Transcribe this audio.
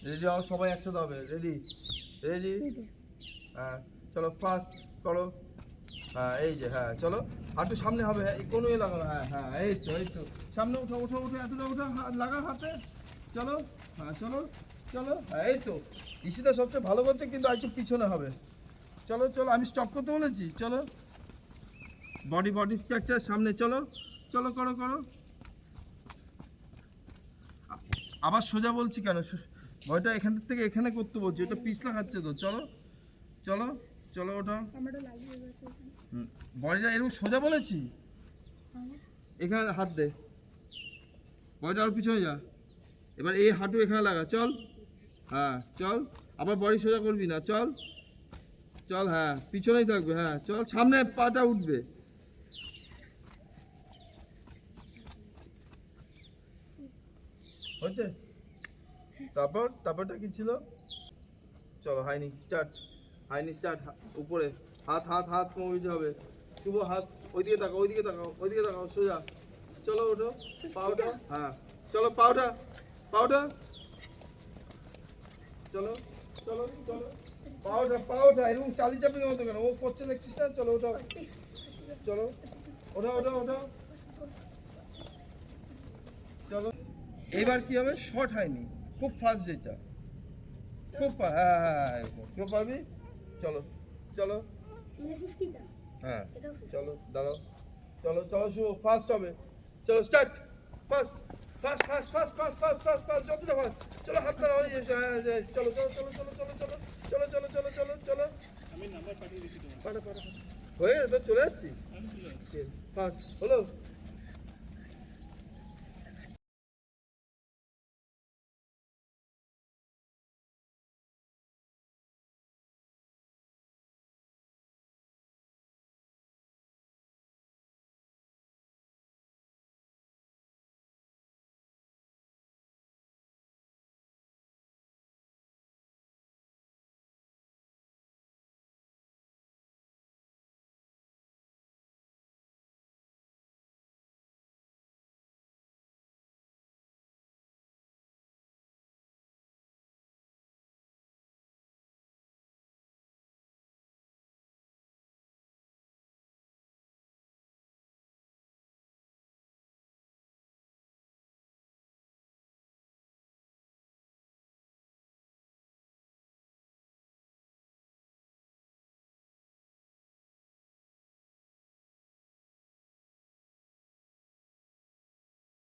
Ready হও, সবাই একসাথে হবে। রেডি রেডি হ্যাঁ চলো ফার্স্ট করো। হ্যাঁ এই যে হ্যাঁ চলো হাঁটু সামনে হবে, হ্যাঁ কোনো লাগানো, হ্যাঁ হ্যাঁ এই তো সামনে উঠো উঠো উঠো এতটা উঠো, হাত লাগা হাতে। চলো হ্যাঁ চলো চলো হ্যাঁ এই তো ঈশিতা সবচেয়ে ভালো করছে, কিন্তু আর একটু পিছনে হবে। চলো চলো আমি স্টপ করতে বলেছি। চলো বডি স্ট্রাকচার সামনে, চলো চলো করো করো। আবার সোজা বলছি কেন, ভয়টা এখান থেকে এখানে করতে বলছি, ওটা পিছলা খাচ্ছে তো। চলো চলো চলো ওটা বডিটা এরকম সোজা বলেছি, এখানে হাত দে, বডিটা আর পিছনে যা। এবার এই হাঁটু এখানে লাগা, চল হ্যাঁ চল। আবার বডি সোজা করবি না, চল চল হ্যাঁ পিছনেই থাকবে, হ্যাঁ চল সামনে পাটা উঠবে। হয়েছে? তারপরটা কি ছিল? চলো হাইনি স্টার্ট উপরে হাত হাত হাত মোবিজ হবে। শুভ হাত ওইদিকে তাকাও ওইদিকে তাকাও ওইদিকে তাকাও সোজা। চলো ওঠো পাওটা, হ্যাঁ চলো পাওটা চলো চলো চলো পাওটা এরকম চালি চাপির মতো কেন, ও করছে দেখছিস না। চলো ওঠাও চলো ওঠা চলো। এবার কি হবে, শর্ট হয়নি, খুব ফাস্ট যেটা, খুব হ্যাঁ হ্যাঁ কেউ পারবি। চলো চলো হ্যাঁ চলো দাঁড়াও, চলো চলো শুভ ফাস্ট হবে। চলো start fast fast fast fast fast fast fast fast যতটা ফাস্ট। চলো হাত ধরা হয়ে যাচ্ছে, হ্যাঁ চলো চলো চলো চলো চলো চলো চলো চলো চলো চলো চলো আমি নাম্বার পাঠিয়ে দিচ্ছি তোমার। পাঠা হয়ে তো চলে যাচ্ছিস ফাস্ট হলো।